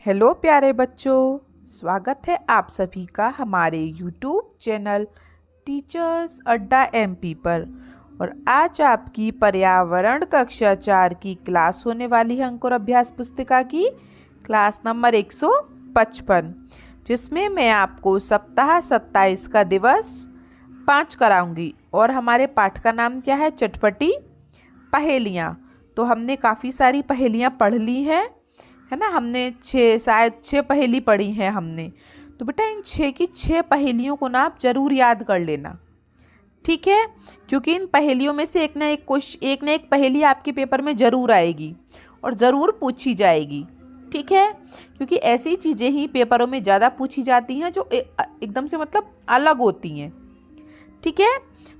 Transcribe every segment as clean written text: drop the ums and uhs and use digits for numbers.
Hello प्यारे बच्चों, स्वागत है आप सभी का हमारे यूट्यूब चैनल टीचर्स अड्डा एमपी पर। और आज आपकी पर्यावरण कक्षा 4 की क्लास होने वाली है अंकुर अभ्यास पुस्तिका की क्लास नंबर 155, जिसमें मैं आपको सप्ताह 27 का दिवस 5 कराऊंगी। और हमारे पाठ का नाम क्या है? चटपटी पहेलियाँ। तो हमने काफ़ी सारी पहेलियाँ पढ़ ली हैं, है ना। हमने शायद छः पहेली पढ़ी हैं हमने। तो बेटा इन 6 की 6 पहेलियों को ना आप ज़रूर याद कर लेना, ठीक है। क्योंकि इन पहेलियों में से एक ना एक पहेली आपके पेपर में ज़रूर आएगी और ज़रूर पूछी जाएगी, ठीक है। क्योंकि ऐसी चीज़ें ही पेपरों में ज़्यादा पूछी जाती हैं जो एकदम से मतलब अलग होती हैं, ठीक है।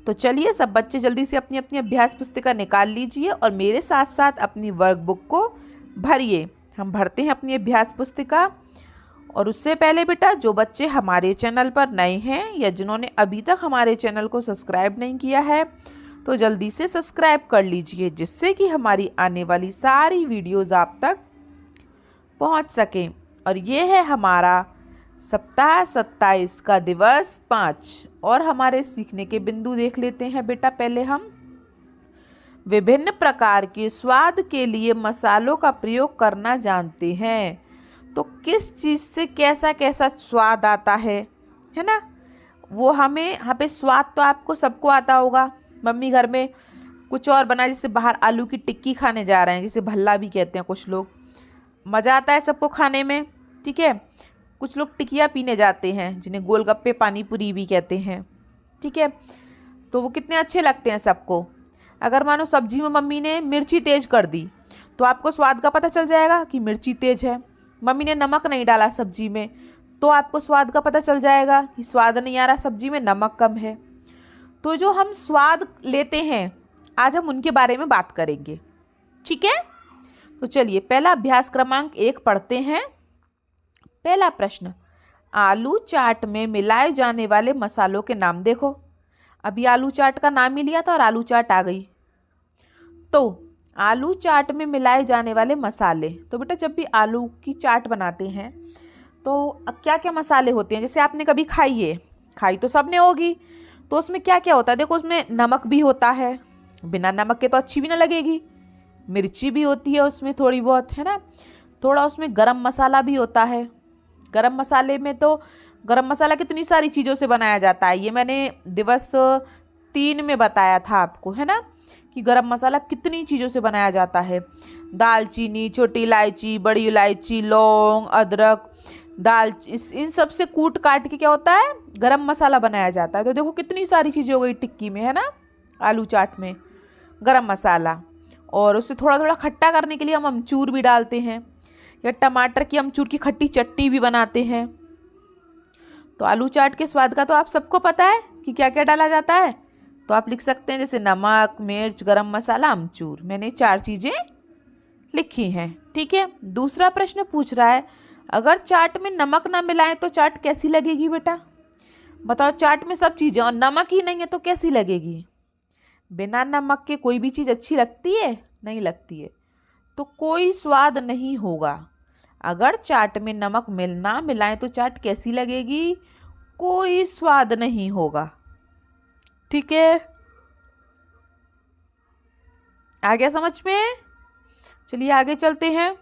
तो चलिए सब बच्चे जल्दी से अपनी अपनी अभ्यास पुस्तिका निकाल लीजिए और मेरे साथ साथ अपनी वर्कबुक को भरिए। हम भरते हैं अपनी अभ्यास पुस्तिका। और उससे पहले बेटा जो बच्चे हमारे चैनल पर नए हैं या जिन्होंने अभी तक हमारे चैनल को सब्सक्राइब नहीं किया है तो जल्दी से सब्सक्राइब कर लीजिए, जिससे कि हमारी आने वाली सारी वीडियोज़ आप तक पहुंच सकें। और ये है हमारा सप्ताह 27 का दिवस 5। और हमारे सीखने के बिंदु देख लेते हैं बेटा। पहले हम विभिन्न प्रकार के स्वाद के लिए मसालों का प्रयोग करना जानते हैं। तो किस चीज़ से कैसा कैसा स्वाद आता है ना। वो हमें यहाँ पे स्वाद तो आपको सबको आता होगा। मम्मी घर में कुछ और बना, जैसे बाहर आलू की टिक्की खाने जा रहे हैं, जिसे भल्ला भी कहते हैं कुछ लोग, मज़ा आता है सबको खाने में, ठीक है। कुछ लोग टिकिया पीने जाते हैं जिन्हें गोलगप्पे पानी पूरी भी कहते हैं, ठीक है। तो वो कितने अच्छे लगते हैं सबको। अगर मानो सब्जी में मम्मी ने मिर्ची तेज़ कर दी तो आपको स्वाद का पता चल जाएगा कि मिर्ची तेज़ है। मम्मी ने नमक नहीं डाला सब्जी में तो आपको स्वाद का पता चल जाएगा कि स्वाद नहीं आ रहा, सब्जी में नमक कम है। तो जो हम स्वाद लेते हैं आज हम उनके बारे में बात करेंगे, ठीक है। तो चलिए पहला अभ्यास क्रमांक 1 पढ़ते हैं। पहला प्रश्न, आलू चाट में मिलाए जाने वाले मसालों के नाम देखो। अभी आलू चाट का नाम ही लिया था और आलू चाट आ गई। तो आलू चाट में मिलाए जाने वाले मसाले, तो बेटा जब भी आलू की चाट बनाते हैं तो क्या क्या मसाले होते हैं, जैसे आपने कभी खाई तो सबने होगी। तो उसमें क्या क्या होता है देखो, उसमें नमक भी होता है, बिना नमक के तो अच्छी भी ना लगेगी। मिर्ची भी होती है उसमें थोड़ी बहुत, है ना। थोड़ा उसमें गरम मसाला भी होता है। गरम मसाले में तो गरम मसाला कितनी सारी चीज़ों से बनाया जाता है, ये मैंने दिवस 3 में बताया था आपको, है ना, कि गरम मसाला कितनी चीज़ों से बनाया जाता है। दालचीनी, छोटी इलायची, बड़ी इलायची, लौंग, अदरक, इन सब से कूट काट के क्या होता है, गरम मसाला बनाया जाता है। तो देखो कितनी सारी चीज़ें हो गई टिक्की में, है ना, आलू चाट में गरम मसाला। और उससे थोड़ा थोड़ा खट्टा करने के लिए हम अमचूर भी डालते हैं, या टमाटर की अमचूर की खट्टी चटनी भी बनाते हैं। तो आलू चाट के स्वाद का तो आप सबको पता है कि क्या क्या डाला जाता है। तो आप लिख सकते हैं जैसे नमक, मिर्च, गरम मसाला, अमचूर। मैंने 4 चीज़ें लिखी हैं, ठीक है। दूसरा प्रश्न पूछ रहा है, अगर चाट में नमक ना मिलाएं तो चाट कैसी लगेगी बेटा? बताओ, चाट में सब चीज़ें और नमक ही नहीं है तो कैसी लगेगी? बिना नमक के कोई भी चीज़ अच्छी लगती है? नहीं लगती है, तो कोई स्वाद नहीं होगा। अगर चाट में नमक ना मिलाएं तो चाट कैसी लगेगी? कोई स्वाद नहीं होगा, ठीक है। आ गया समझ में? चलिए आगे चलते हैं।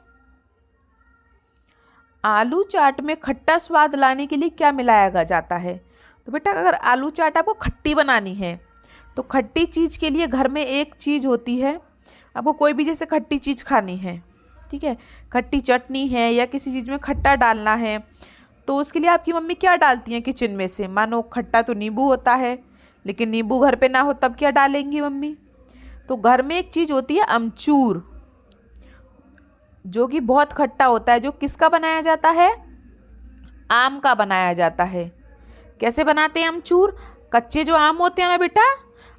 आलू चाट में खट्टा स्वाद लाने के लिए क्या मिलाया जाता है? तो बेटा अगर आलू चाट आपको खट्टी बनानी है तो खट्टी चीज़ के लिए घर में एक चीज़ होती है। आपको कोई भी जैसे खट्टी चीज़ खानी है, ठीक है, खट्टी चटनी है या किसी चीज़ में खट्टा डालना है, तो उसके लिए आपकी मम्मी क्या डालती हैं किचन में से? मानो खट्टा तो नींबू होता है, लेकिन नींबू घर पे ना हो तब क्या डालेंगी मम्मी? तो घर में एक चीज़ होती है अमचूर, जो कि बहुत खट्टा होता है। जो किसका बनाया जाता है? आम का बनाया जाता है। कैसे बनाते हैं अमचूर? कच्चे जो आम होते हैं ना बेटा,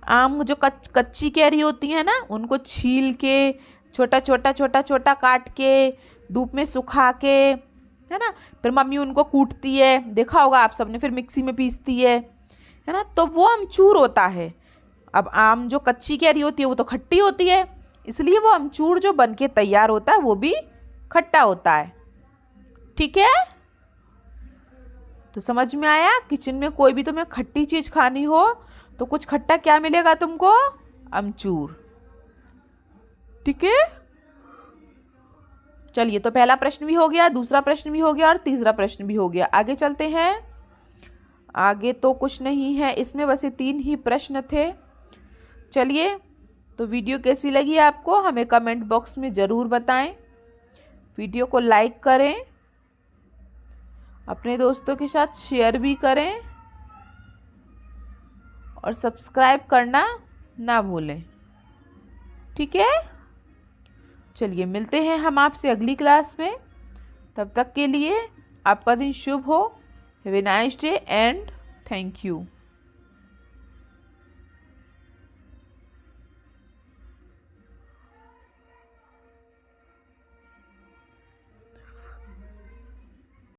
आम जो कच्ची कैरी होती है ना, उनको छील के छोटा छोटा काट के धूप में सुखा के, है ना, फिर मम्मी उनको कूटती है, देखा होगा आप सबने, फिर मिक्सी में पीसती है ना, तो वो अमचूर होता है। अब आम जो कच्ची कैरी होती है वो तो खट्टी होती है, इसलिए वो अमचूर जो बन के तैयार होता है वो भी खट्टा होता है, ठीक ठीक है। तो समझ में आया, किचन में कोई भी तुम्हें खट्टी चीज खानी हो तो कुछ खट्टा क्या मिलेगा तुमको, अमचूर। ठीक है। चलिए, तो पहला प्रश्न भी हो गया, दूसरा प्रश्न भी हो गया और तीसरा प्रश्न भी हो गया। आगे चलते हैं। आगे तो कुछ नहीं है इसमें, बस ये 3 ही प्रश्न थे। चलिए, तो वीडियो कैसी लगी आपको हमें कमेंट बॉक्स में ज़रूर बताएं। वीडियो को लाइक करें, अपने दोस्तों के साथ शेयर भी करें और सब्सक्राइब करना ना भूलें। ठीक है। चलिए, मिलते हैं हम आपसे अगली क्लास में। तब तक के लिए आपका दिन शुभ हो। Have a nice day and thank you.